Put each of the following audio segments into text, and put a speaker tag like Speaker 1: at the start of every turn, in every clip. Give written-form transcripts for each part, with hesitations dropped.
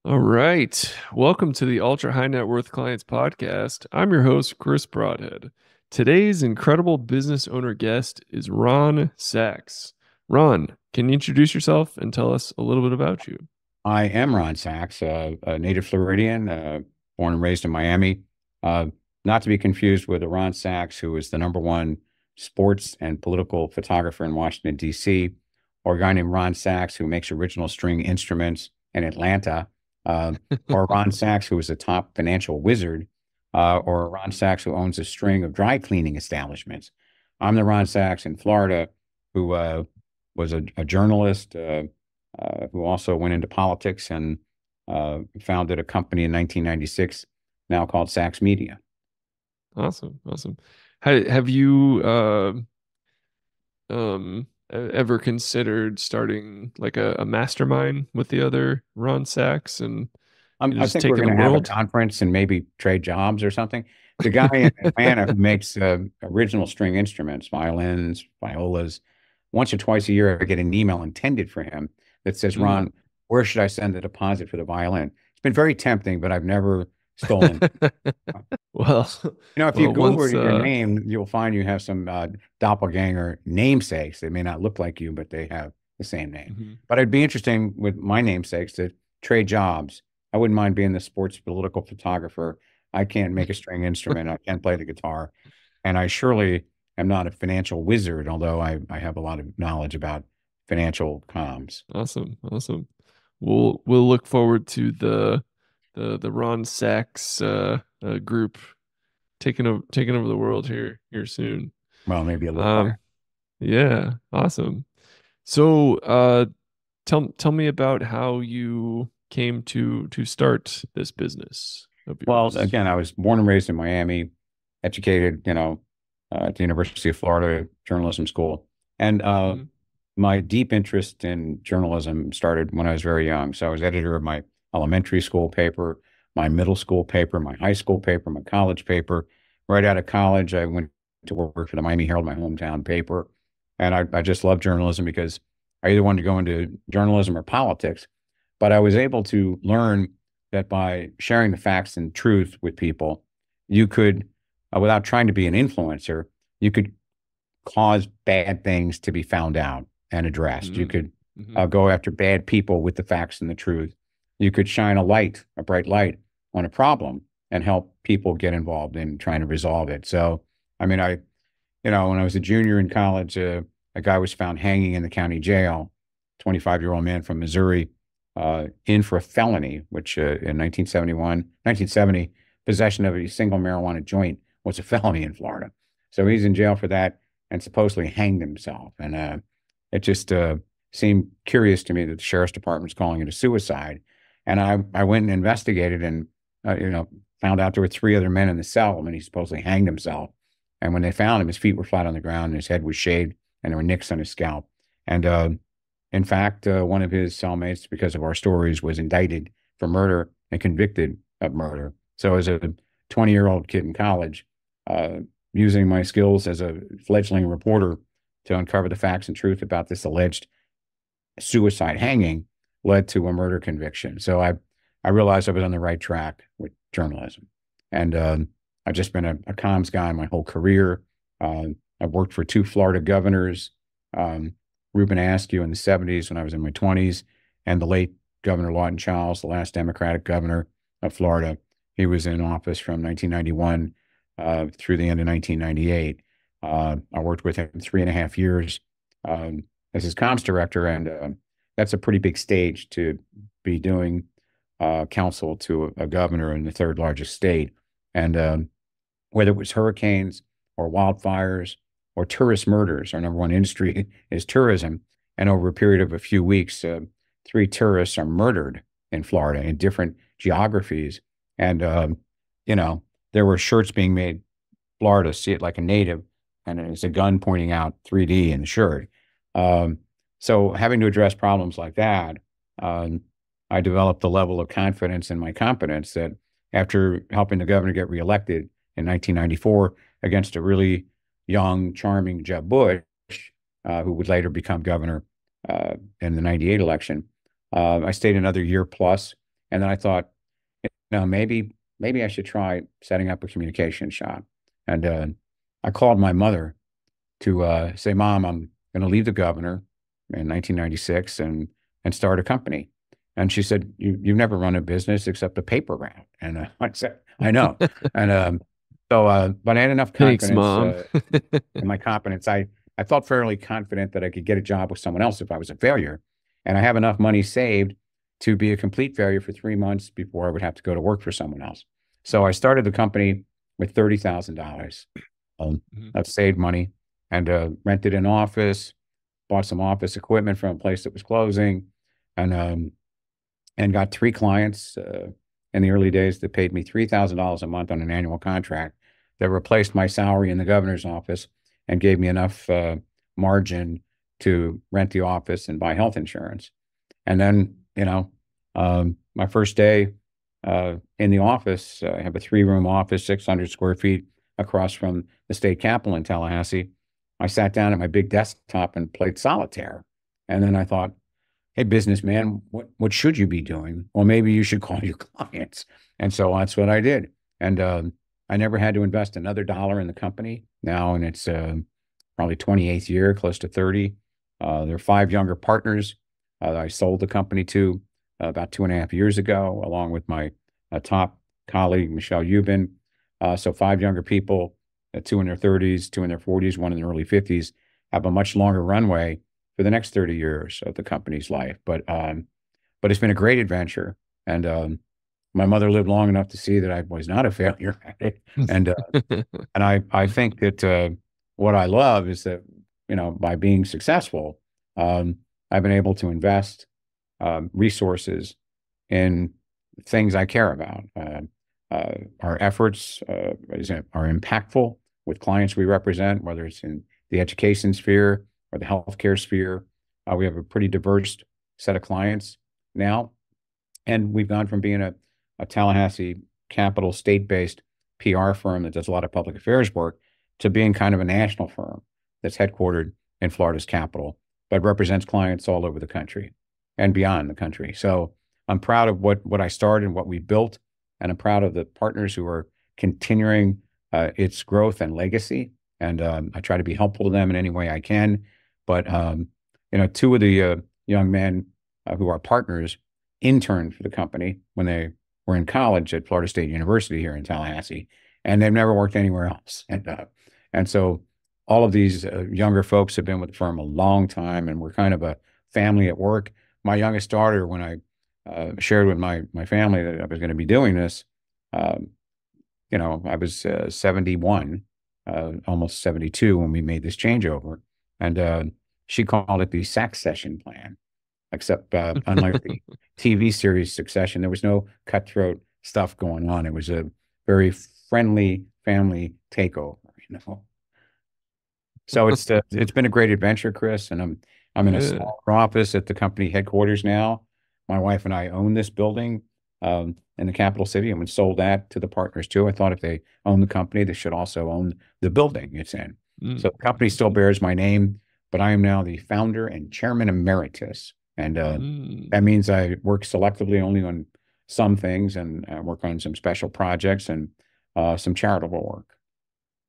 Speaker 1: All right. Welcome to the Ultra High Net Worth Clients Podcast. I'm your host, Chris Broadhead. Today's incredible business owner guest is Ron Sachs. Ron, can you introduce yourself and tell us a little bit about you?
Speaker 2: I am Ron Sachs, a native Floridian, born and raised in Miami. Uh, Not to be confused with the Ron Sachs, who is the number one sports and political photographer in Washington, D.C., or a guy named Ron Sachs, who makes original string instruments in Atlanta, uh, or Ron Sachs, who is a top financial wizard, or Ron Sachs, who owns a string of dry cleaning establishments. I'm the Ron Sachs in Florida, who was a journalist. Who also went into politics and founded a company in 1996 now called Sachs Media.
Speaker 1: Awesome. Awesome. Have you ever considered starting like a mastermind with the other Ron Sachs and
Speaker 2: I
Speaker 1: just
Speaker 2: think we're
Speaker 1: taking the
Speaker 2: going to have a
Speaker 1: world?
Speaker 2: conference and maybe trade jobs or something. The guy in Atlanta who makes original string instruments, violins, violas, once or twice a year, I get an email intended for him that says,
Speaker 1: Mm.
Speaker 2: Ron, where should I send the deposit for the violin? It's been very tempting, but I've never stolen.
Speaker 1: Well,
Speaker 2: If you
Speaker 1: well,
Speaker 2: Google
Speaker 1: once
Speaker 2: your name, you'll find you have some doppelganger namesakes. They may not look like you, but they have the same name.
Speaker 1: mhm.
Speaker 2: But it'd be interesting with my namesakes to trade jobs. I wouldn't mind being the sports political photographer. I can't make a string instrument. I can't play the guitar. And I surely am not a financial wizard, although I have a lot of knowledge about financial comms.
Speaker 1: Awesome, awesome. We'll look forward to the Ron Sachs group taking over the world here soon.
Speaker 2: Well, maybe a little
Speaker 1: Um,
Speaker 2: fire.
Speaker 1: yeah, awesome. So, tell me about how you came to start this business of
Speaker 2: Well,
Speaker 1: yours.
Speaker 2: again, I was born and raised in Miami, educated, at the University of Florida Journalism School. And
Speaker 1: Mhm.
Speaker 2: my deep interest in journalism started when I was very young. So I was editor of my elementary school paper, my middle school paper, my high school paper, my college paper. Right out of college, I went to work for the Miami Herald, my hometown paper. And I just loved journalism because I either wanted to go into journalism or politics. But I was able to learn that by sharing the facts and truth with people, you could, without trying to be an influencer, you could cause bad things to be found out and addressed. You
Speaker 1: Mhm.
Speaker 2: could
Speaker 1: Mhm.
Speaker 2: go after bad people with the facts and the truth. You could shine a light, a bright light on a problem and help people get involved in trying to resolve it. So, I mean, when I was a junior in college, a guy was found hanging in the county jail, 25-year-old man from Missouri, in for a felony, which in 1970, possession of a single marijuana joint was a felony in Florida. So he's in jail for that and supposedly hanged himself. And it just seemed curious to me that the sheriff's department was calling it a suicide. And I went and investigated and, found out there were three other men in the cell when he supposedly hanged himself. And when they found him, his feet were flat on the ground and his head was shaved and there were nicks on his scalp. And in fact, one of his cellmates, because of our stories, was indicted for murder and convicted of murder. So as a 20-year-old kid in college, uh, using my skills as a fledgling reporter to uncover the facts and truth about this alleged suicide hanging led to a murder conviction. So I realized I was on the right track with journalism. And I've just been a comms guy my whole career. I've worked for two Florida governors, Reuben Askew in the 70s when I was in my 20s, and the late Governor Lawton Chiles, the last Democratic governor of Florida. He was in office from 1991 through the end of 1998. I worked with him 3.5 years um, as his comms director, and that's a pretty big stage to be doing counsel to a governor in the third largest state. And whether it was hurricanes or wildfires or tourist murders, our number one industry is tourism. And over a period of a few weeks, three tourists are murdered in Florida in different geographies. And, you know, there were shirts being made, Florida, see it like a native, and there's a gun pointing out 3D in the shirt. Um, so having to address problems like that, um, I developed the level of confidence in my competence that after helping the governor get reelected in 1994 against a really young, charming Jeb Bush, who would later become governor in the 98 election, I stayed another year plus And then I thought, maybe I should try setting up a communication shop. And I called my mother to say, Mom, I'm going to leave the governor in 1996 and start a company. And she said, you've never run a business except a paper route. And I said, I know. And but I had enough
Speaker 1: Thanks,
Speaker 2: confidence
Speaker 1: Mom.
Speaker 2: in my competence. I felt fairly confident that I could get a job with someone else if I was a failure. And I have enough money saved to be a complete failure for 3 months before I would have to go to work for someone else. So I started the company with $30,000.
Speaker 1: Mhm.
Speaker 2: I've saved money and rented an office, bought some office equipment from a place that was closing, and got three clients in the early days that paid me $3,000 a month on an annual contract that replaced my salary in the governor's office and gave me enough margin to rent the office and buy health insurance. And then, my first day in the office, I have a three-room office, 600 square feet across from the state capitol in Tallahassee. I sat down at my big desktop and played solitaire. And then I thought, hey, businessman, what should you be doing? Well, maybe you should call your clients. And so that's what I did. And I never had to invest another dollar in the company now, and it's probably 28th year, close to 30. There are five younger partners I sold the company to about 2.5 years ago, along with my top colleague, Michelle Euban. So five younger people, two in their 30s, two in their 40s, one in their early 50s, have a much longer runway for the next 30 years of the company's life. But it's been a great adventure. And my mother lived long enough to see that I was not a failure at it. And I think that what I love is that, by being successful, um, I've been able to invest resources in things I care about. Our efforts are impactful with clients we represent, whether it's in the education sphere or the healthcare sphere. We have a pretty diverse set of clients now, and we've gone from being a Tallahassee capital state-based PR firm that does a lot of public affairs work to being kind of a national firm that's headquartered in Florida's capital, but represents clients all over the country and beyond the country. So I'm proud of what I started and what we built, and I'm proud of the partners who are continuing its growth and legacy. And I try to be helpful to them in any way I can. But two of the young men who are partners interned for the company when they were in college at Florida State University here in Tallahassee, and they've never worked anywhere else. And so all of these younger folks have been with the firm a long time, and we're kind of a family at work. My youngest daughter, when I shared with my family that I was going to be doing this, um, I was 71, almost 72 when we made this changeover, and she called it the Sachs session plan. Except unlike the TV series Succession, there was no cutthroat stuff going on. It was a very friendly family takeover, you know. So it's been a great adventure, Chris, and I'm in a
Speaker 1: Yeah.
Speaker 2: small office at the company headquarters now. My wife and I own this building in the capital city, and we sold that to the partners too. I thought if they own the company, they should also own the building it's in. So
Speaker 1: Mm.
Speaker 2: the company still bears my name, but I am now the founder and chairman emeritus, and
Speaker 1: Mm.
Speaker 2: that means I work selectively only on some things and work on some special projects and some charitable work.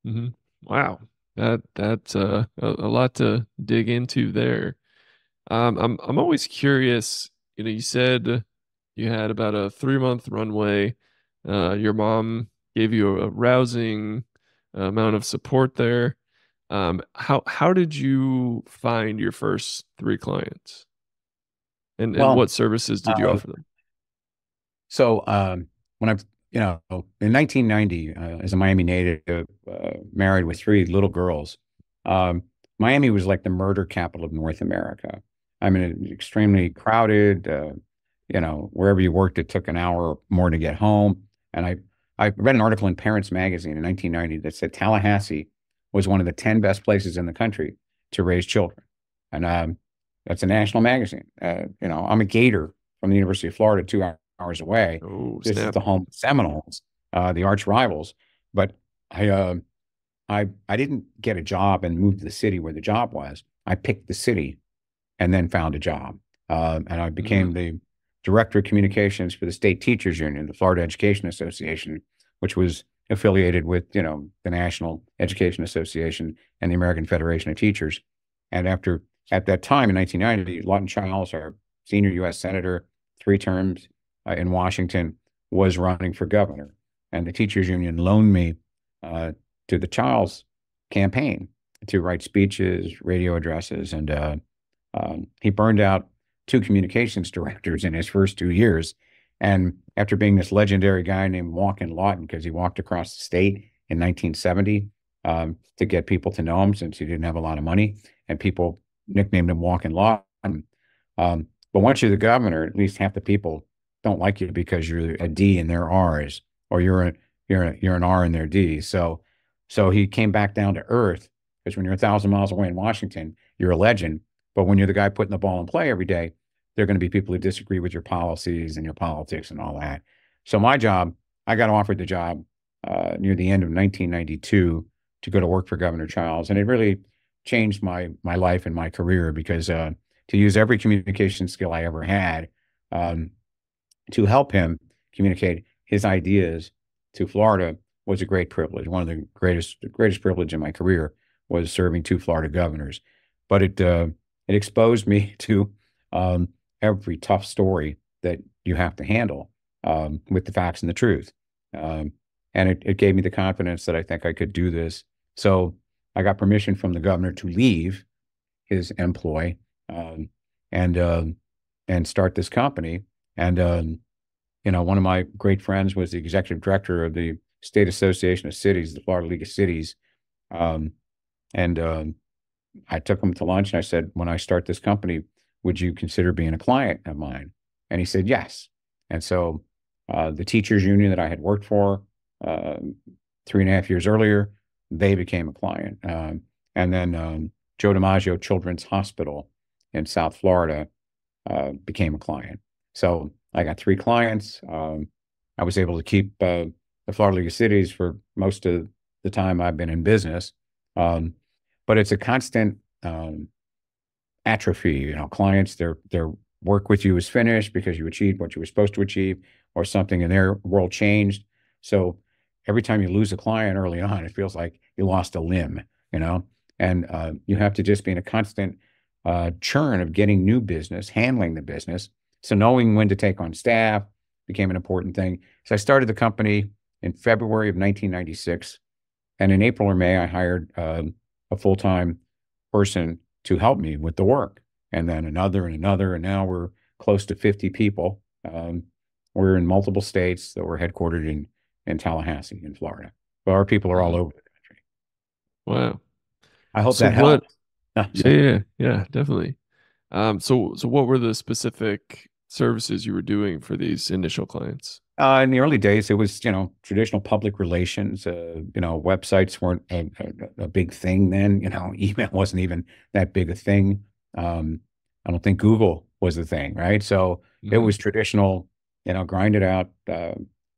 Speaker 1: Hmm. Wow. That's a lot to dig into there. I'm always curious. You said you had about a 3 month runway. Your mom gave you a rousing amount of support there. How did you find your first three clients, and
Speaker 2: Well,
Speaker 1: what services did you
Speaker 2: uh,
Speaker 1: offer them?
Speaker 2: So when in 1990, as a Miami native, married with three little girls, um, Miami was like the murder capital of North America. I mean, extremely crowded. Wherever you worked, it took an hour or more to get home. And I read an article in Parents Magazine in 1990 that said Tallahassee was one of the 10 best places in the country to raise children. And that's a national magazine. I'm a Gator from the University of Florida, 2 hours away.
Speaker 1: Oh,
Speaker 2: This is
Speaker 1: snap.
Speaker 2: the home of Seminoles, the arch rivals. But I, uh, I didn't get a job and move to the city where the job was. I picked the city and then found a job, and I became
Speaker 1: Mm.
Speaker 2: the director of communications for the state teachers union, the Florida Education Association, which was affiliated with, the National Education Association and the American Federation of Teachers. And at that time in 1990, Lawton Chiles, our senior U.S. senator, 3 terms in Washington, was running for governor. And the teachers union loaned me to the Chiles campaign to write speeches, radio addresses, and he burned out 2 communications directors in his first 2 years. And after being this legendary guy named Walkin' Lawton, because he walked across the state in 1970 to get people to know him since he didn't have a lot of money, and people nicknamed him Walkin' Lawton. But once you're the governor, at least half the people don't like you because you're a D in their R's, or you're an R in their D. So he came back down to earth, because when you're 1,000 miles away in Washington, you're a legend. But when you're the guy putting the ball in play every day, there are going to be people who disagree with your policies and your politics and all that. So my job, I got offered the job near the end of 1992 to go to work for Governor Chiles, and it really changed my life and my career, because to use every communication skill I ever had to help him communicate his ideas to Florida was a great privilege. One of the greatest privilege in my career was serving 2 Florida governors. But it exposed me to every tough story that you have to handle with the facts and the truth. And it gave me the confidence that I think I could do this. So I got permission from the governor to leave his employ and start this company. And one of my great friends was the executive director of the State Association of Cities, the Florida League of Cities. And I took him to lunch and I said, when I start this company, would you consider being a client of mine? And he said, yes. And so the teachers union that I had worked for 3.5 years earlier, they became a client. And then Joe DiMaggio Children's Hospital in South Florida became a client. So I got 3 clients. I was able to keep the Florida League of Cities for most of the time I've been in business. But it's a constant atrophy. Clients, their work with you is finished because you achieved what you were supposed to achieve, or something in their world changed. So every time you lose a client early on, it feels like you lost a limb, and you have to just be in a constant churn of getting new business, handling the business. So knowing when to take on staff became an important thing. So I started the company in February of 1996. And in April or May, I hired a full-time person to help me with the work. And then another and another. And now we're close to 50 people. We're in multiple states, that we're headquartered in Tallahassee, in Florida. But our people are all over the country.
Speaker 1: Wow.
Speaker 2: I hope
Speaker 1: So
Speaker 2: that helps.
Speaker 1: Yeah, definitely. So what were the specific services you were doing for these initial clients?
Speaker 2: In the early days, it was, traditional public relations. Websites weren't a big thing then. Email wasn't even that big a thing. I don't think Google was the thing, right? So it was traditional, grind it out,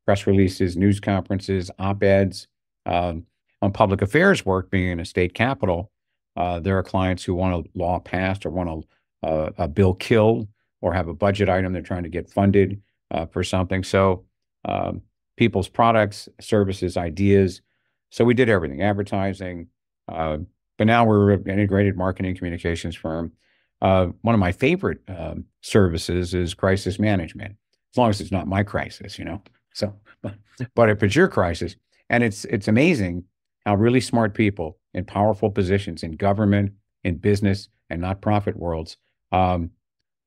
Speaker 2: press releases, news conferences, op-eds. On public affairs work, being in a state capital, there are clients who want a law passed or want a bill killed, or have a budget item they're trying to get funded for something. So people's products, services, ideas. So we did everything, advertising. But now we're an integrated marketing communications firm. One of my favorite services is crisis management, as long as it's not my crisis, So, but if it's your crisis, and it's amazing how really smart people in powerful positions in government, in business, and not-profit worlds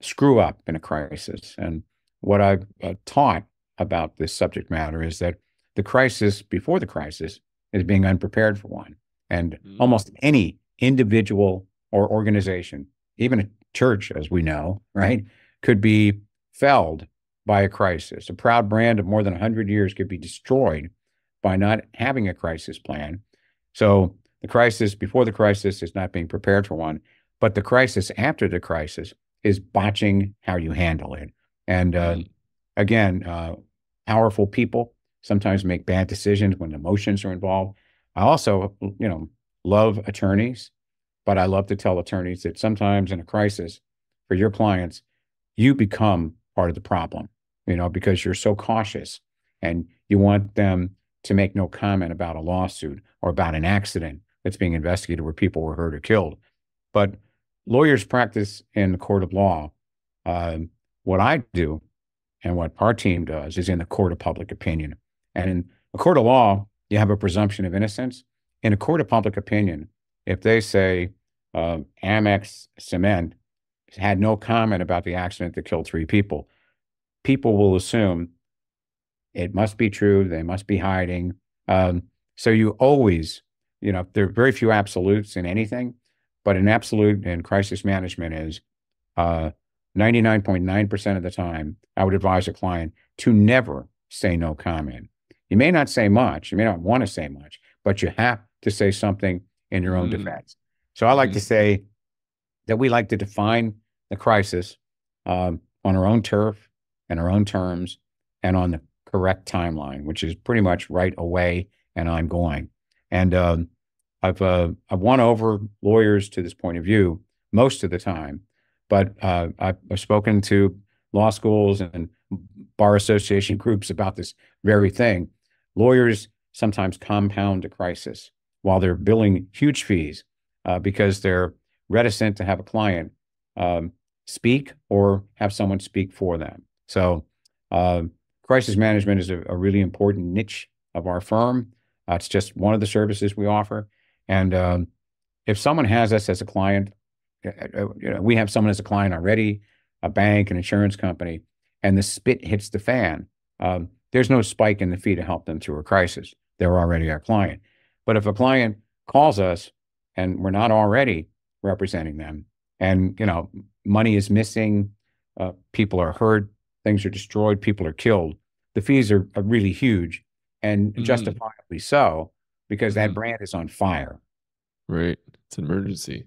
Speaker 2: screw up in a crisis. And what I've taught about this subject matter is that the crisis before the crisis is being unprepared for one. And almost any individual or organization, even a church, as we know, right, could be felled by a crisis. A proud brand of more than 100 years could be destroyed by not having a crisis plan. So the crisis before the crisis is not being prepared for one, but the crisis after the crisis is botching how you handle it. And again, powerful people sometimes make bad decisions when emotions are involved. I also, love attorneys, but I love to tell attorneys that sometimes in a crisis for your clients, you become part of the problem, because you're so cautious and you want them to make no comment about a lawsuit or about an accident that's being investigated where people were hurt or killed. But lawyers practice in the court of law. What I do and what our team does is in the court of public opinion. And in a court of law, you have a presumption of innocence. In a court of public opinion, if they say Amex Cement had no comment about the accident that killed 3 people, people will assume it must be true. They must be hiding. So you always, there are very few absolutes in anything, but an absolute in crisis management is 99.9% of the time, I would advise a client to never say no comment. You may not say much, you may not want to say much, but you have to say something in your own
Speaker 1: Mm-hmm.
Speaker 2: defense. So I like to say that we like to define the crisis on our own turf and our own terms and on the correct timeline, which is pretty much right away and ongoing. And I've won over lawyers to this point of view most of the time, but I've spoken to law schools and bar association groups about this very thing. Lawyers sometimes compound a crisis while they're billing huge fees because they're reticent to have a client speak or have someone speak for them. So crisis management is a really important niche of our firm. It's just one of the services we offer. And if someone has us as a client, we have someone as a client already, a bank, an insurance company, and the spit hits the fan. There's no spike in the fee to help them through a crisis. They're already our client. But if a client calls us and we're not already representing them, and money is missing, people are hurt, things are destroyed, people are killed, the fees are really huge and
Speaker 1: Mm-hmm.
Speaker 2: justifiably so because that
Speaker 1: Mm-hmm.
Speaker 2: brand is on fire.
Speaker 1: Right. It's an emergency.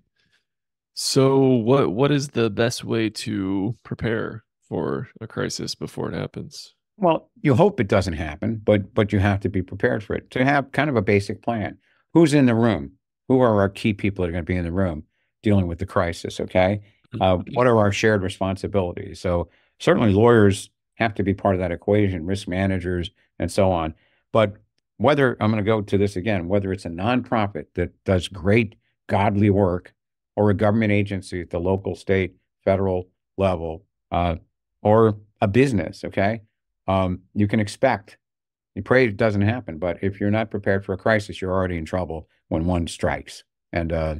Speaker 1: So what is the best way to prepare for a crisis before it happens?
Speaker 2: Well, you hope it doesn't happen, but you have to be prepared for it. To have kind of a basic plan. Who's in the room? Who are our key people that are going to be in the room dealing with the crisis? Okay. What are our shared responsibilities? So certainly lawyers have to be part of that equation, risk managers, and so on. But whether I'm going to go to this again, whether it's a nonprofit that does great godly work or a government agency at the local, state, federal level, or a business, okay? You can expect, you pray it doesn't happen, but if you're not prepared for a crisis, you're already in trouble when one strikes. And uh,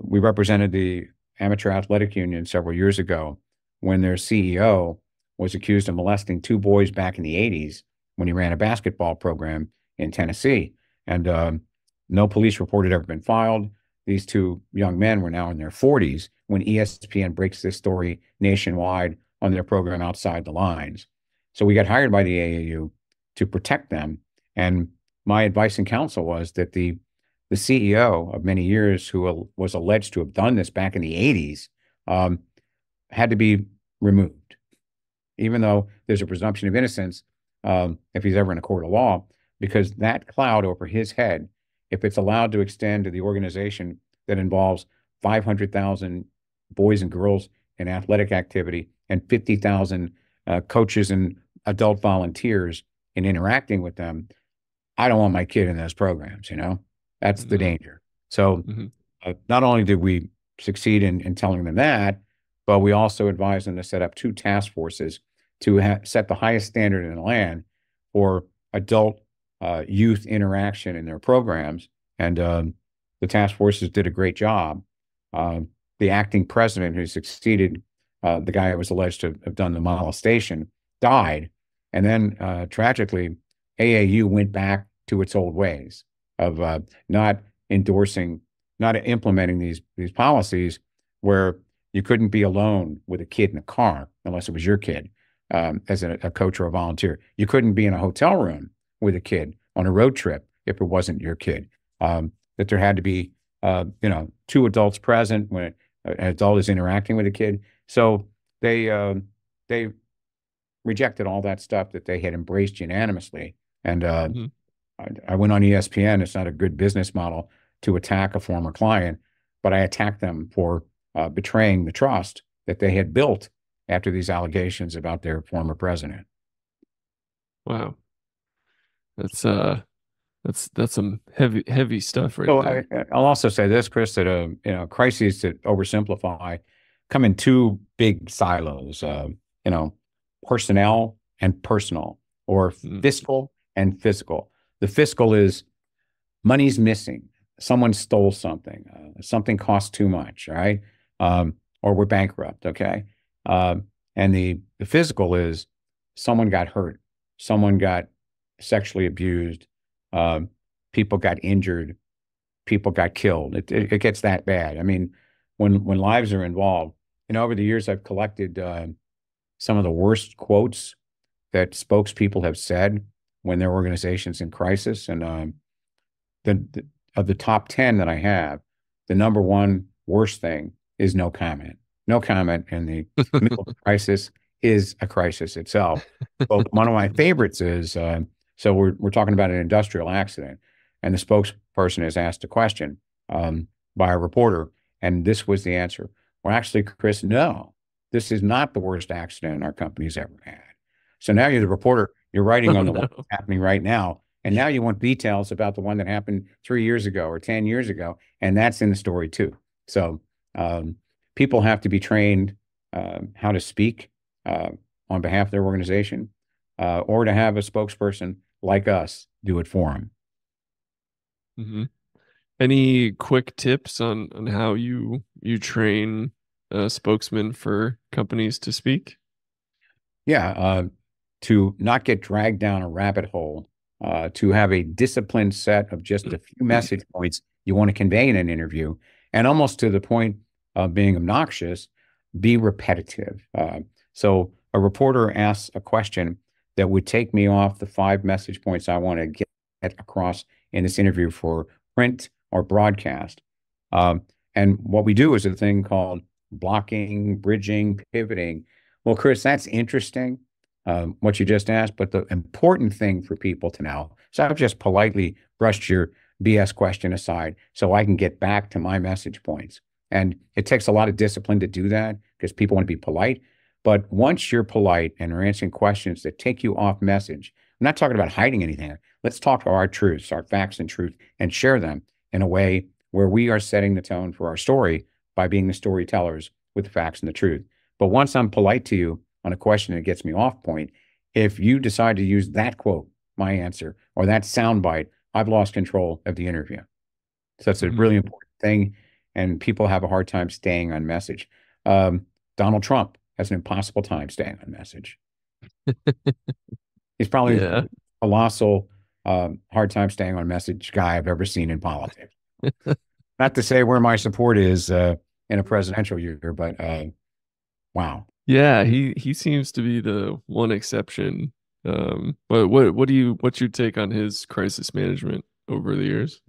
Speaker 2: we represented the Amateur Athletic Union several years ago when their CEO was accused of molesting 2 boys back in the 80s when he ran a basketball program in Tennessee. And no police report had ever been filed. These 2 young men were now in their 40s when ESPN breaks this story nationwide on their program Outside the Lines. So we got hired by the AAU to protect them. And my advice and counsel was that the CEO of many years who was alleged to have done this back in the 80s had to be removed, even though there's a presumption of innocence if he's ever in a court of law, because that cloud over his head, if it's allowed to extend to the organization that involves 500,000 boys and girls in athletic activity and 50,000 coaches and adult volunteers in interacting with them, I don't want my kid in those programs, That's the
Speaker 1: Mm-hmm.
Speaker 2: danger. So
Speaker 1: Mm-hmm.
Speaker 2: not only did we succeed in telling them that, but we also advised them to set up 2 task forces to set the highest standard in the land for adult youth interaction in their programs. And the task forces did a great job. The acting president who succeeded the guy who was alleged to have done the molestation died. And then tragically, AAU went back to its old ways of not endorsing, not implementing these policies where you couldn't be alone with a kid in a car unless it was your kid as a coach or a volunteer. You couldn't be in a hotel room with a kid on a road trip if it wasn't your kid. That there had to be 2 adults present when an adult is interacting with a kid. So they rejected all that stuff that they had embraced unanimously. And
Speaker 1: Mm-hmm.
Speaker 2: I went on ESPN. It's not a good business model to attack a former client, but I attacked them for betraying the trust that they had built after these allegations about their former president.
Speaker 1: Wow. That's that's some heavy stuff right
Speaker 2: So
Speaker 1: there.
Speaker 2: I'll also say this, Chris, that crises that oversimplify come in two big silos. You know, personnel and personal, or
Speaker 1: Mm.
Speaker 2: fiscal and physical. The fiscal is money's missing. Someone stole something. Something costs too much, right? Or we're bankrupt. Okay. And the physical is someone got hurt. Someone got sexually abused. Um, People got injured. People got killed. It gets that bad. I mean, when lives are involved, over the years, I've collected some of the worst quotes that spokespeople have said when their organization's in crisis. And the of the top 10 that I have, the number one worst thing is no comment. No comment in the middle of a crisis is a crisis itself. But one of my favorites is so we're talking about an industrial accident, and the spokesperson is asked a question by a reporter, and this was the answer. Well, actually, Chris, no, this is not the worst accident our company's ever had. So now you're the reporter, you're writing
Speaker 1: Oh
Speaker 2: on the one
Speaker 1: no.
Speaker 2: happening right now, and now you want details about the one that happened 3 years ago or 10 years ago. And that's in the story too. So um, people have to be trained how to speak uh, on behalf of their organization or to have a spokesperson like us do it for them.
Speaker 1: Hmm. Any quick tips on how you train spokesmen for companies to speak?
Speaker 2: Yeah, to not get dragged down a rabbit hole, to have a disciplined set of just a few message points you want to convey in an interview, and almost to the point of being obnoxious, be repetitive. So a reporter asks a question that would take me off the five message points I want to get across in this interview for print or broadcast. Um, and what we do is a thing called blocking, bridging, pivoting. Well, Chris, that's interesting, what you just asked. But the important thing for people to know, so I've just politely brushed your BS question aside so I can get back to my message points. And it takes a lot of discipline to do that because people want to be polite. But once you're polite and are answering questions that take you off message, I'm not talking about hiding anything. Let's talk about our truths, our facts and truth, and share them in a way where we are setting the tone for our story by being the storytellers with the facts and the truth. But once I'm polite to you on a question that gets me off point, if you decide to use that quote, my answer, or that soundbite, I've lost control of the interview. So that's a
Speaker 1: Hmm.
Speaker 2: really important thing. And people have a hard time staying on message. Donald Trump has an impossible time staying on message. He's probably
Speaker 1: Yeah.
Speaker 2: the colossal hard time staying on message guy I've ever seen in politics. Not to say where my support is in a presidential year, but wow.
Speaker 1: Yeah, he seems to be the one exception. But what's your take on his crisis management over the years?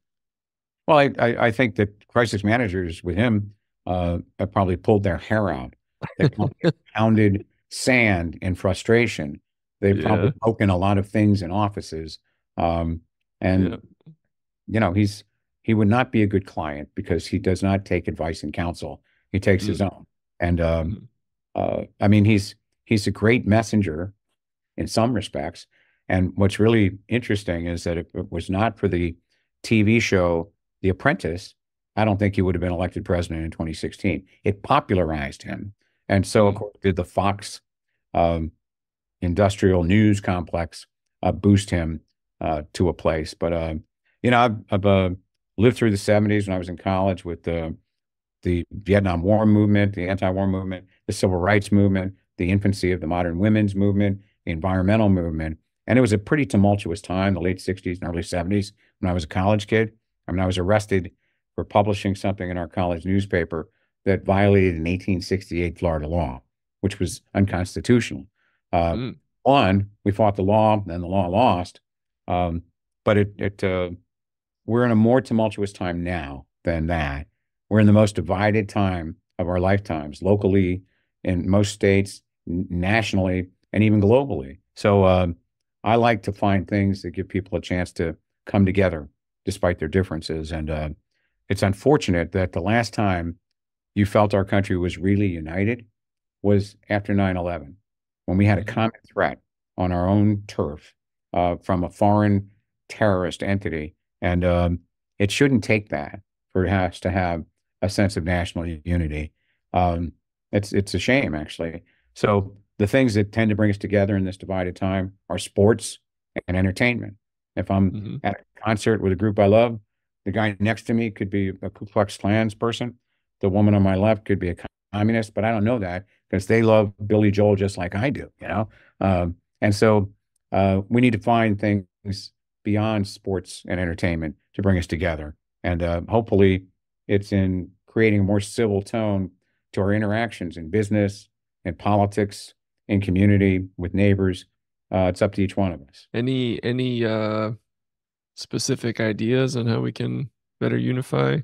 Speaker 2: Well, I think that crisis managers with him have probably pulled their hair out. They've probably pounded sand in frustration. They've probably
Speaker 1: Yeah,
Speaker 2: broken a lot of things in offices. Um,
Speaker 1: yeah.
Speaker 2: and he would not be a good client because he does not take advice and counsel. He takes his
Speaker 1: Mm,
Speaker 2: own. And
Speaker 1: mhm,
Speaker 2: I mean, he's a great messenger in some respects. And what's really interesting is that if it was not for the TV show The Apprentice, I don't think he would have been elected president in 2016. It popularized him. And so, of
Speaker 1: mm,
Speaker 2: course, did the Fox um, industrial news complex boost him to a place. But, I've lived through the 70s when I was in college with the Vietnam War movement, the anti-war movement, the civil rights movement, the infancy of the modern women's movement, the environmental movement. And it was a pretty tumultuous time, the late 60s and early 70s, when I was a college kid. I mean, I was arrested for publishing something in our college newspaper that violated an 1868 Florida law, which was unconstitutional. Uh,
Speaker 1: mm,
Speaker 2: we fought the law, then the law lost. Um, but we're in a more tumultuous time now than that. We're in the most divided time of our lifetimes, locally, in most states, nationally, and even globally. So I like to find things that give people a chance to come together despite their differences. And it's unfortunate that the last time you felt our country was really united was after 9/11, when we had a
Speaker 1: Hmm.
Speaker 2: common threat on our own turf from a foreign terrorist entity. And it shouldn't take that for us to have a sense of national unity. Um, it's a shame, actually. So the things that tend to bring us together in this divided time are sports and entertainment. If I'm
Speaker 1: Hmm.
Speaker 2: at a concert with a group I love, the guy next to me could be a Ku Klux Klan's person. The woman on my left could be a communist, but I don't know that because they love Billy Joel just like I do, you know? And so we need to find things beyond sports and entertainment to bring us together. And hopefully it's in creating a more civil tone to our interactions in business, in politics, in community, with neighbors. It's up to each one of us.
Speaker 1: Any specific ideas on how we can better unify?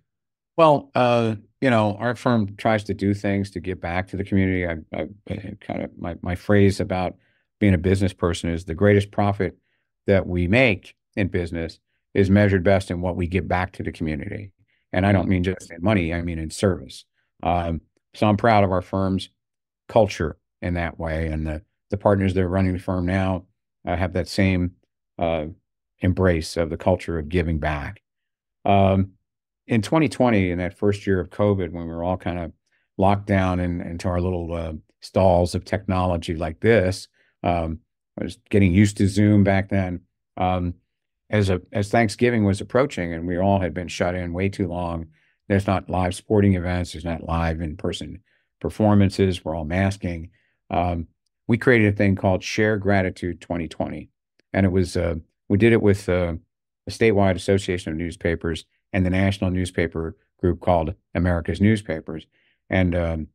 Speaker 2: Well, our firm tries to do things to give back to the community. I kind of my phrase about being a business person is the greatest profit that we make in business is measured best in what we give back to the community. And I don't
Speaker 1: Mm.
Speaker 2: mean just in money, I mean in service. Um, so I'm proud of our firm's culture in that way. And the partners that are running the firm now have that same uh, embrace of the culture of giving back. Um, in 2020, in that first year of COVID, when we were all kind of locked down into our little stalls of technology like this, I was getting used to Zoom back then. Um, as Thanksgiving was approaching, and we all had been shut in way too long, there's not live sporting events, there's not live in-person performances. We're all masking. Um, we created a thing called Share Gratitude 2020, and we did it with the statewide association of newspapers and the national newspaper group called America's Newspapers. And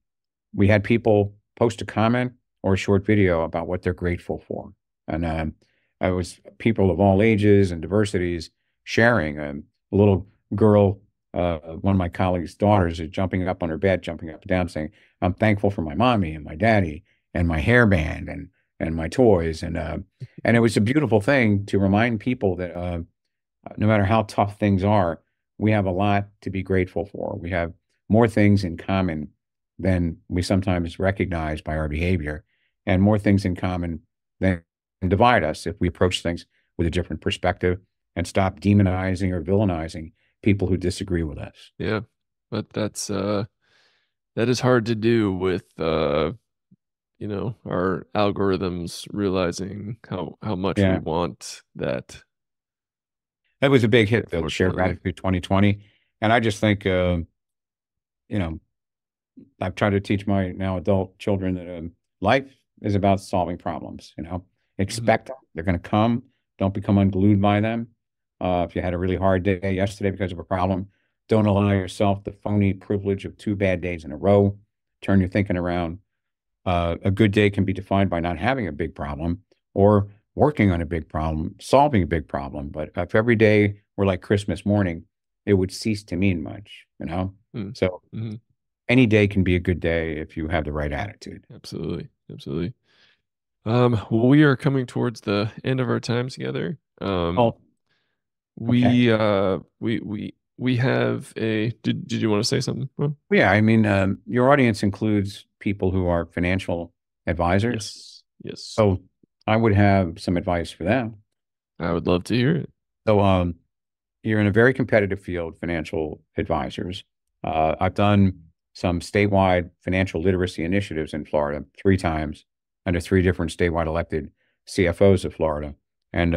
Speaker 2: we had people post a comment or a short video about what they're grateful for. And I was people of all ages and diversities sharing. A little girl, one of my colleagues' daughters, is jumping up on her bed, jumping up and down, saying, "I'm thankful for my mommy and my daddy and my hairband and my toys." And it was a beautiful thing to remind people that no matter how tough things are, we have a lot to be grateful for. We have more things in common than we sometimes recognize by our behavior, and more things in common than divide us if we approach things with a different perspective and stop demonizing or villainizing people who disagree with us.
Speaker 1: Yeah, but that is hard to do with our algorithms realizing how much we
Speaker 2: Yeah,
Speaker 1: want that,
Speaker 2: that was a big hit, though, Share
Speaker 1: unfortunately.
Speaker 2: Gratitude 2020. And I just think, you know, I've tried to teach my now adult children that life is about solving problems.
Speaker 1: Hmm.
Speaker 2: Expect them. They're going to come. Don't become unglued by them. If you had a really hard day yesterday because of a problem, don't allow yourself the phony privilege of two bad days in a row. Turn your thinking around. A good day can be defined by not having a big problem or working on a big problem, solving a big problem. But if every day were like Christmas morning, it would cease to mean much, you know? So
Speaker 1: Hmm.
Speaker 2: any day can be a good day if you have the right attitude.
Speaker 1: Absolutely, absolutely. Well, we are coming towards the end of our time together.
Speaker 2: Oh, okay.
Speaker 1: We have a. Did you want to say something, Ron?
Speaker 2: Well, yeah, I mean, your audience includes people who are financial advisors.
Speaker 1: Yes, yes.
Speaker 2: So I would have some advice for them.
Speaker 1: I would love to hear it.
Speaker 2: So you're in a very competitive field, financial advisors. I've done some statewide financial literacy initiatives in Florida 3 times under 3 different statewide elected CFOs of Florida. And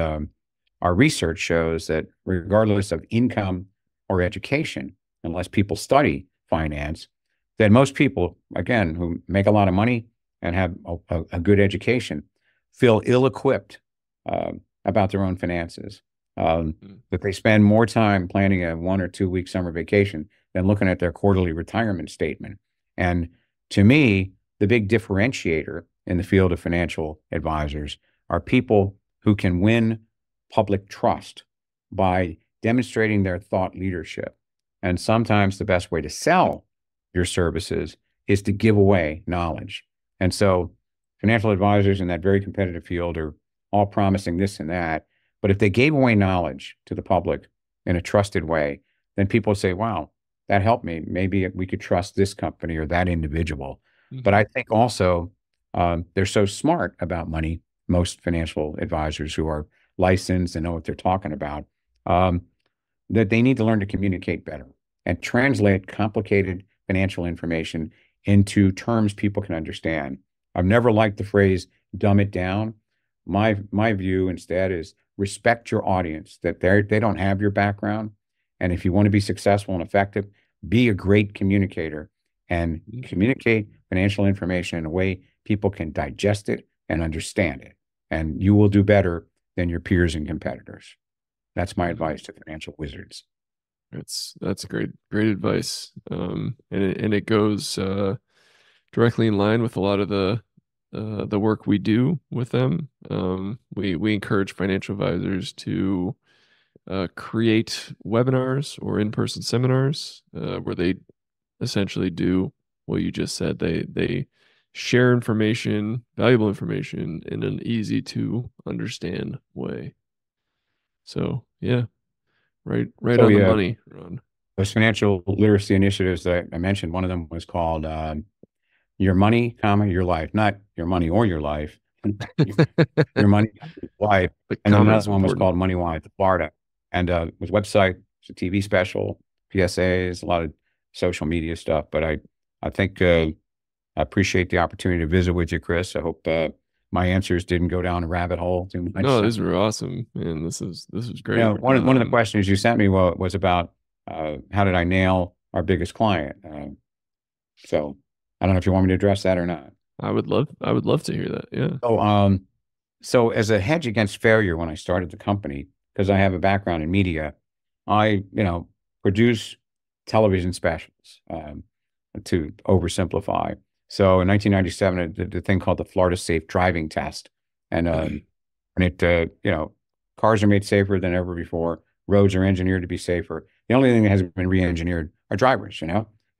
Speaker 2: our research shows that regardless of income or education, unless people study finance, that most people, again, who make a lot of money and have a good education, feel ill-equipped about their own finances.
Speaker 1: Mm.
Speaker 2: That they spend more time planning a 1 or 2 week summer vacation than looking at their quarterly retirement statement. And to me, the big differentiator in the field of financial advisors are people who can win public trust by demonstrating their thought leadership. And sometimes the best way to sell your services is to give away knowledge. And so financial advisors in that very competitive field are all promising this and that. But if they gave away knowledge to the public in a trusted way, then people say, wow, that helped me. Maybe we could trust this company or that individual. But
Speaker 1: Mhm.
Speaker 2: I think also they're so smart about money, most financial advisors who are licensed and know what they're talking about, um, that they need to learn to communicate better and translate complicated financial information into terms people can understand. I've never liked the phrase dumb it down. My view instead is respect your audience, that they don't have your background. And if you want to be successful and effective, be a great communicator and communicate financial information in a way people can digest it and understand it. And you will do better than your peers and competitors. That's my
Speaker 1: Mhm.
Speaker 2: advice to financial wizards.
Speaker 1: That's great advice. And it goes directly in line with a lot of the work we do with them. We encourage financial advisors to create webinars or in-person seminars where they essentially do what you just said. They share information, valuable information, in an easy to understand way. So yeah, right
Speaker 2: So
Speaker 1: on the
Speaker 2: yeah,
Speaker 1: money, Ron.
Speaker 2: those financial literacy initiatives that I mentioned, one of them was called Your Money, comma, Your Life, not Your Money or Your Life, Your Money, Your Life.
Speaker 1: The
Speaker 2: And then
Speaker 1: comma is
Speaker 2: another one was
Speaker 1: important.
Speaker 2: called Money Wise Florida. And was a website, it's a TV special, PSAs, a lot of social media stuff. But I think I appreciate the opportunity to visit with you, Chris. I hope my answers didn't go down a rabbit hole too much.
Speaker 1: No, these were awesome, man. This was
Speaker 2: You
Speaker 1: great.
Speaker 2: know, one of the questions you sent me was about how did I nail our biggest client? So I don't know if you want me to address that or not.
Speaker 1: I would love to hear that. Yeah.
Speaker 2: So, so as a hedge against failure, when I started the company, because I have a background in media, I, produce television specials, to oversimplify. So in 1997, I did the thing called the Florida Safe Driving Test, and cars are made safer than ever before. Roads are engineered to be safer. The only thing that hasn't been re-engineered are drivers,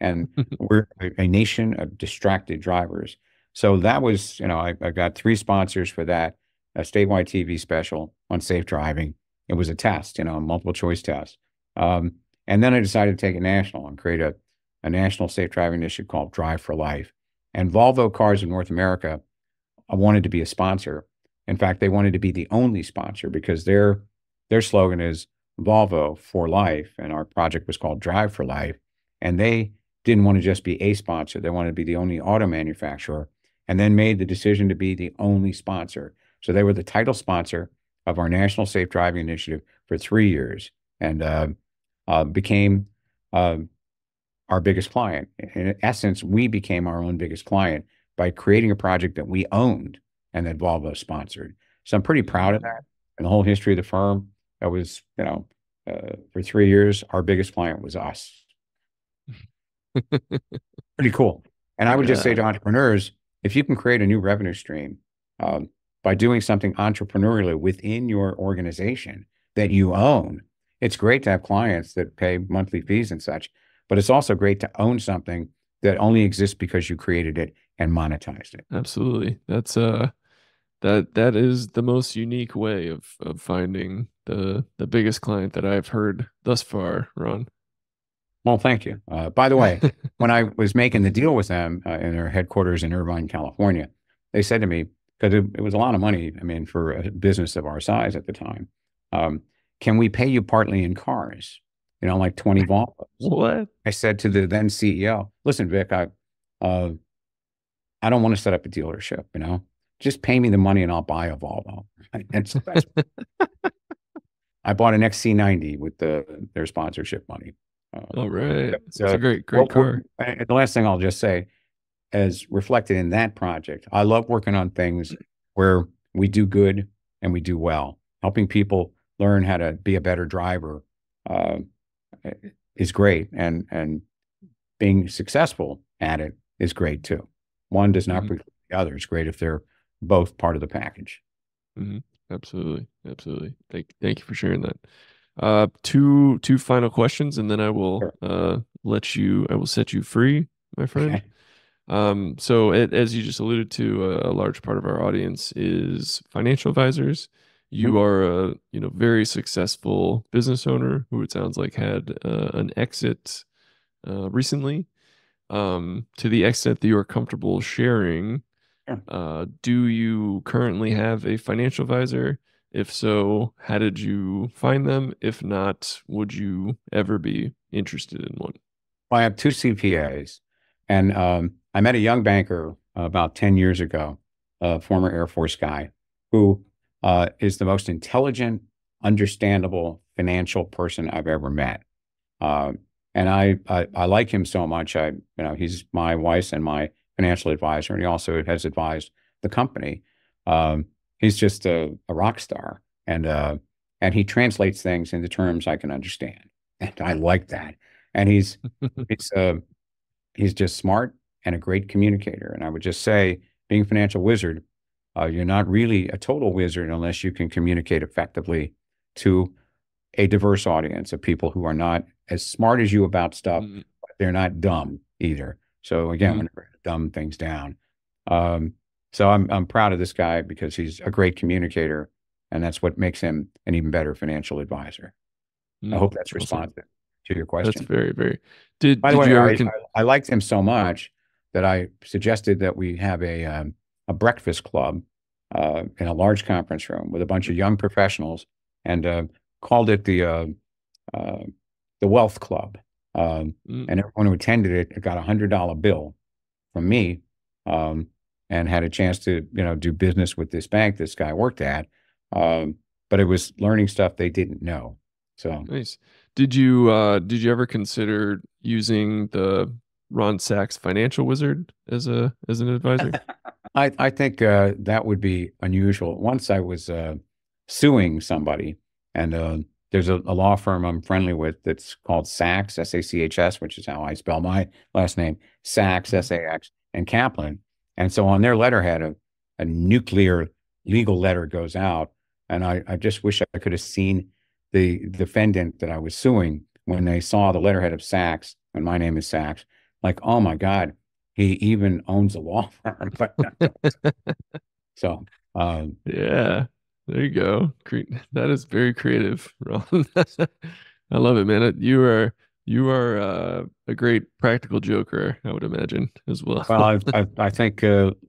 Speaker 2: and we're a nation of distracted drivers. So that was, I got three sponsors for that, a statewide TV special on safe driving. It was a test, a multiple choice test. Um, and then I decided to take it national and create a national safe driving initiative called Drive for Life. And Volvo Cars of North America wanted to be a sponsor. In fact, they wanted to be the only sponsor because their slogan is Volvo for life, and our project was called Drive for Life. And they didn't want to just be a sponsor; they wanted to be the only auto manufacturer, and then made the decision to be the only sponsor. So they were the title sponsor of our National Safe Driving Initiative for 3 years, and became uh, our biggest client. In essence, we became our own biggest client by creating a project that we owned and that Volvo sponsored. So I'm pretty proud of that. And the whole history of the firm, that was, for 3 years, our biggest client was us. Pretty cool. And I would just say
Speaker 1: Yeah,
Speaker 2: to entrepreneurs, if you can create a new revenue stream by doing something entrepreneurially within your organization that you own, it's great to have clients that pay monthly fees and such, but it's also great to own something that only exists because you created it and monetized it.
Speaker 1: absolutely. That is the most unique way of finding the biggest client that I've heard thus far, Ron.
Speaker 2: Well, thank you. By the way, when I was making the deal with them in their headquarters in Irvine, California, they said to me, because it was a lot of money, I mean, for a business of our size at the time, um, can we pay you partly in cars? Like 20 Volvos.
Speaker 1: What?
Speaker 2: I said to the then CEO, listen, Vic, uh, I don't want to set up a dealership, just pay me the money and I'll buy a Volvo. And so I bought an XC90 with their sponsorship money.
Speaker 1: All right. It's a
Speaker 2: So
Speaker 1: great car.
Speaker 2: and the last thing I'll just say, as reflected in that project, I love working on things where we do good and we do well. Helping people learn how to be a better driver uh, is great, and being successful at it is great too. One does not
Speaker 1: Hmm.
Speaker 2: preclude the other. It's great if they're both part of the package.
Speaker 1: Hmm. Absolutely. Absolutely. Thank you for sharing that. Two final questions, and then I will
Speaker 2: Sure.
Speaker 1: I will set you free, my friend.
Speaker 2: Okay.
Speaker 1: So as you just alluded to, a large part of our audience is financial advisors.
Speaker 2: Mhm.
Speaker 1: You are a, very successful business owner who it sounds like had an exit recently. To the extent that you are comfortable sharing,
Speaker 2: Sure.
Speaker 1: do you currently have a financial advisor? If so, how did you find them? If not, would you ever be interested in one?
Speaker 2: Well, I have two CPAs, and I met a young banker about 10 years ago, a former Air Force guy, who is the most intelligent, understandable financial person I've ever met. Uh, and I like him so much. He's my wife's and my financial advisor, and he also has advised the company. Um, he's just a rock star, and he translates things into terms I can understand, and I like that. And he's uh, he's just smart and a great communicator. And I would just say, being a financial wizard, you're not really a total wizard unless you can communicate effectively to a diverse audience of people who are not as smart as you about stuff,
Speaker 1: Mm,
Speaker 2: but they're not dumb either. So again,
Speaker 1: mm,
Speaker 2: we're never gonna dumb things down. Um, so I'm proud of this guy because he's a great communicator, and that's what makes him an even better financial advisor. I hope that's
Speaker 1: awesome.
Speaker 2: responsive to your
Speaker 1: That's
Speaker 2: question.
Speaker 1: very, very. Did
Speaker 2: By the
Speaker 1: did
Speaker 2: way,
Speaker 1: you ever
Speaker 2: I liked him so much that I suggested that we have a breakfast club in a large conference room with a bunch of young professionals, and called it uh, the Wealth Club.
Speaker 1: mm,
Speaker 2: And everyone who attended it got $100 bill from me, um, and had a chance to do business with this bank this guy worked at. Um, but it was learning stuff they didn't know. So.
Speaker 1: nice. Did you ever consider using the Ron Sachs financial wizard as an advisor?
Speaker 2: I think that would be unusual. Once I was suing somebody, and there's a law firm I'm friendly with that's called Sachs, Sachs, which is how I spell my last name, Sachs,
Speaker 1: Mhm.
Speaker 2: Sax, and Kaplan. And so on their letterhead, a nuclear legal letter goes out, and I just wish I could have seen the defendant that I was suing when they saw the letterhead of Sachs, and my name is Sachs, like, oh my God, he even owns a law firm. But so,
Speaker 1: Yeah, there you go. That is very creative, Ron. I love it, man. You are a great practical joker, I would imagine as well.
Speaker 2: well, I think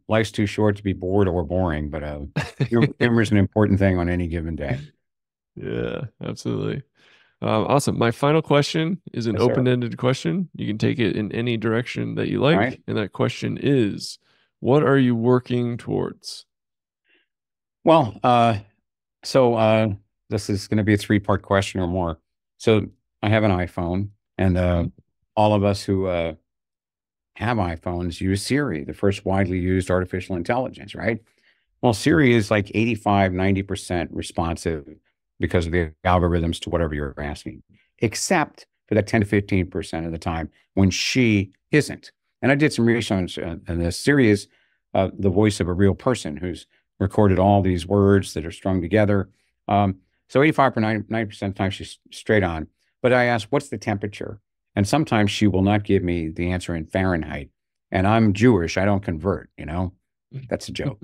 Speaker 2: life's too short to be bored or boring, but humor is an important thing on any given day.
Speaker 1: Yeah, absolutely. Awesome. My final question is an
Speaker 2: Yes, sir.
Speaker 1: open-ended question. You can take it in any direction that you
Speaker 2: All right.
Speaker 1: like, and that question is, what are you working towards?
Speaker 2: Well, so this is going to be a three-part question or more. So I have an iPhone, and
Speaker 1: Mm,
Speaker 2: all of us who have iPhones use Siri, the first widely used artificial intelligence, right? Well, Siri is like 85, 90% responsive because of the algorithms to whatever you're asking, except for that 10 to 15% of the time when she isn't. And I did some research on this. Siri is the voice of a real person who's recorded all these words that are strung together. So 85 or 90% of the time she's straight on. But I asked, what's the temperature? And sometimes she will not give me the answer in Fahrenheit. And I'm Jewish. I don't convert. That's a joke.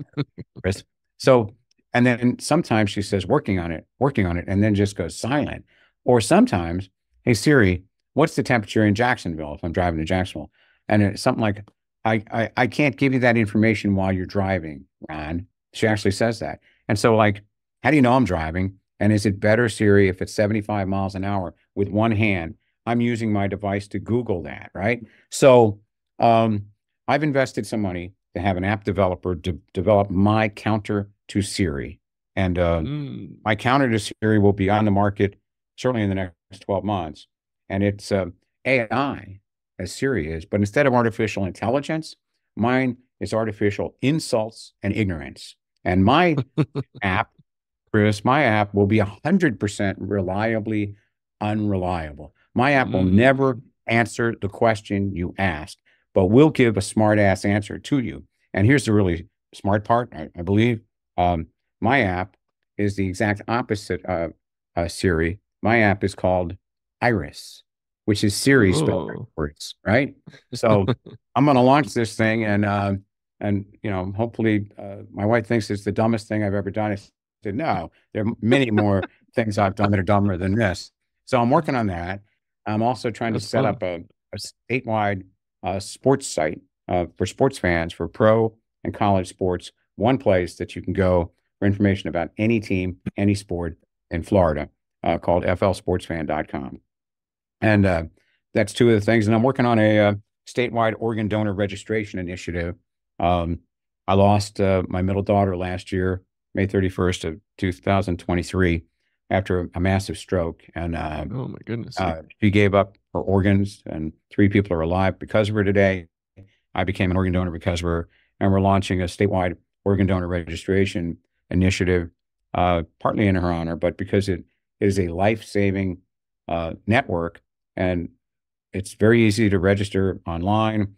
Speaker 2: Chris. So, and then sometimes she says, working on it, and then just goes silent. Or sometimes, hey Siri, what's the temperature in Jacksonville if I'm driving to Jacksonville? And it's something like, I can't give you that information while you're driving, Ron. She actually says that. And so, like, how do you know I'm driving? And is it better, Siri, if it's 75 miles an hour with one hand? I'm using my device to Google that, right? So, um, I've invested some money to have an app developer develop my counter to Siri. And
Speaker 1: mm,
Speaker 2: my counter to Siri will be on the market certainly in the next 12 months. And it's AI, as Siri is, but instead of artificial intelligence, mine is artificial insults and ignorance. And my app, Chris, my app will be 100% reliably unreliable. My app will never
Speaker 1: mm,
Speaker 2: answer the question you asked, but will give a smart ass answer to you. And here's the really smart part, I believe. Um, my app is the exact opposite of Siri. My app is called Iris, which is Siri spelled
Speaker 1: oh,
Speaker 2: backwards, right? So I'm going to launch this thing, and hopefully, my wife thinks it's the dumbest thing I've ever done. I said, no, there are many more things I've done that are dumber than this. So I'm working on that. I'm also trying to
Speaker 1: that's
Speaker 2: set
Speaker 1: fun.
Speaker 2: up a statewide sports site for sports fans for pro and college sports. One place that you can go for information about any team, any sport in Florida, called flsportsfan.com. And that's two of the things. And I'm working on a statewide organ donor registration initiative. Um, I lost my middle daughter last year, May 31st of 2023, after a massive stroke. And
Speaker 1: Oh my goodness.
Speaker 2: she gave up her organs, and three people are alive because of her today. I became an organ donor because of her, and we're launching a statewide organ donor registration initiative, partly in her honor, but because it is a life-saving network, and it's very easy to register online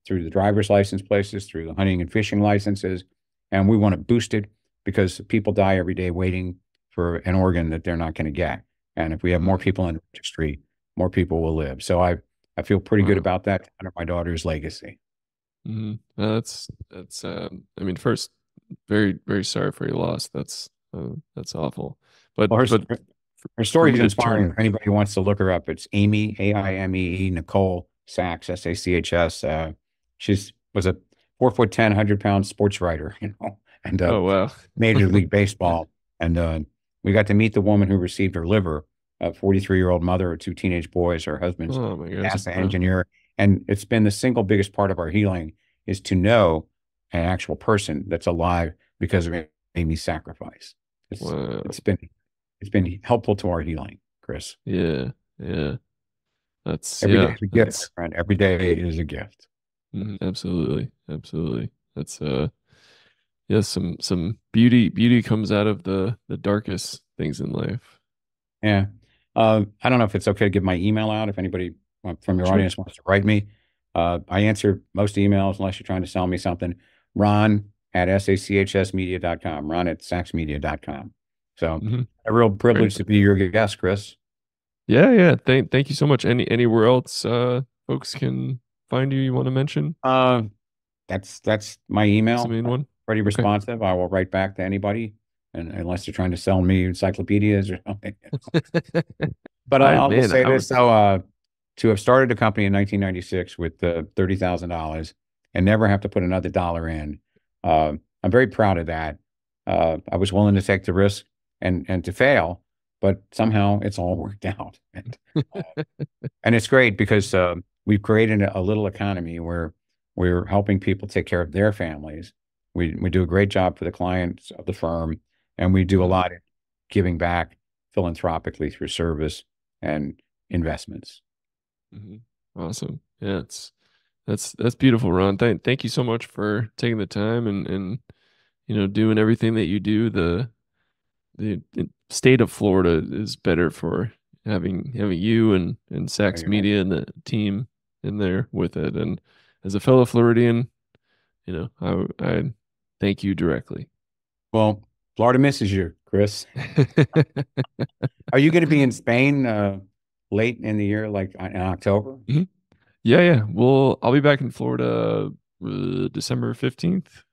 Speaker 2: through the driver's license places, through the hunting and fishing licenses, and we want to boost it because people die every day waiting for an organ that they're not going to get. And if we have more people in the registry, more people will live. So I feel pretty good
Speaker 1: Wow.
Speaker 2: about that under my daughter's legacy.
Speaker 1: That's I mean, first, very, very sorry for your loss. That's awful.
Speaker 2: Well,
Speaker 1: But
Speaker 2: her
Speaker 1: for
Speaker 2: story
Speaker 1: me
Speaker 2: is
Speaker 1: to
Speaker 2: inspiring.
Speaker 1: turn,
Speaker 2: If anybody wants to look her up, it's Amy, Aimee, Nicole Sachs, Sachs. She's was a 4'10", 100-pound sports writer, and
Speaker 1: oh wow.
Speaker 2: Major League Baseball. And we got to meet the woman who received her liver, a 43-year-old mother of two teenage boys. Her husband's
Speaker 1: Oh my gosh.
Speaker 2: NASA
Speaker 1: Wow.
Speaker 2: engineer. And it's been the single biggest part of our healing is to know an actual person that's alive because of Amy's sacrifice. It's
Speaker 1: Wow.
Speaker 2: it's been it's been helpful to our healing, Chris.
Speaker 1: Yeah. Yeah. That's
Speaker 2: Every day
Speaker 1: yeah.
Speaker 2: is a gift,
Speaker 1: That's
Speaker 2: friend. Every day is a gift.
Speaker 1: absolutely. Absolutely. That's yeah, some beauty comes out of the darkest things in life.
Speaker 2: Yeah. I don't know if it's okay to give my email out if anybody from your
Speaker 1: Sure.
Speaker 2: audience wants to write me. I answer most emails unless you're trying to sell me something. Ron at sachsmedia.com. Ron at saxmedia.com. So
Speaker 1: Hmm.
Speaker 2: a real
Speaker 1: Great.
Speaker 2: privilege to be your guest, Chris.
Speaker 1: Yeah, yeah. Thank you so much. Anywhere else folks can find you want to mention?
Speaker 2: Uh, that's my
Speaker 1: That's the
Speaker 2: email.
Speaker 1: main one.
Speaker 2: Pretty
Speaker 1: Okay.
Speaker 2: responsive. I will write back to anybody, and unless they're trying to sell me encyclopedias or something. But
Speaker 1: I
Speaker 2: I'll just
Speaker 1: man,
Speaker 2: say
Speaker 1: I
Speaker 2: this:
Speaker 1: would
Speaker 2: so to have started a company in 1996 with $30,000 and never have to put another dollar in, I'm very proud of that. I was willing to take the risk and to fail, but somehow it's all worked out. And it's great because we've created a little economy where we're helping people take care of their families. We do a great job for the clients of the firm, and we do a
Speaker 1: Mhm,
Speaker 2: lot of giving back philanthropically through service and investments.
Speaker 1: mhm. Awesome. Yeah, that's beautiful, Ron. Thank you so much for taking the time and doing everything that you do. The state of Florida is better for having you and
Speaker 2: Oh,
Speaker 1: Sachs
Speaker 2: you're welcome.
Speaker 1: Media and the team in there with it. And as a fellow Floridian, I thank you directly.
Speaker 2: Well, Florida misses you, Chris. Are you going to be in Spain late in the year, like in October?
Speaker 1: Mhm. Yeah, yeah. Well, I'll be back in Florida December 15th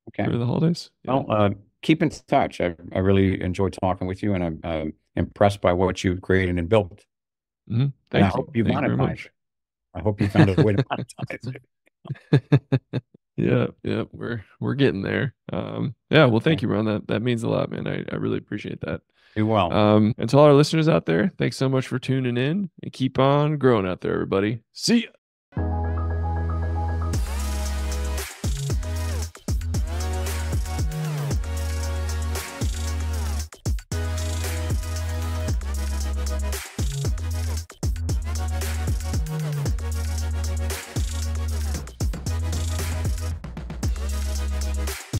Speaker 2: Okay.
Speaker 1: for the holidays. Yeah.
Speaker 2: Well, keep in touch. I really enjoyed talking with you, and I'm impressed by what you've created and built. And I
Speaker 1: Thank you.
Speaker 2: hope you
Speaker 1: Thank you very
Speaker 2: monetize
Speaker 1: much.
Speaker 2: it. I hope you found a way to monetize it.
Speaker 1: Yeah, yeah, we're getting there. Yeah, well, thank
Speaker 2: Okay.
Speaker 1: you, Ron. That means a lot, man. I really appreciate that.
Speaker 2: Do well.
Speaker 1: And to all our listeners out there, thanks so much for tuning in and keep on growing out there, everybody. See ya.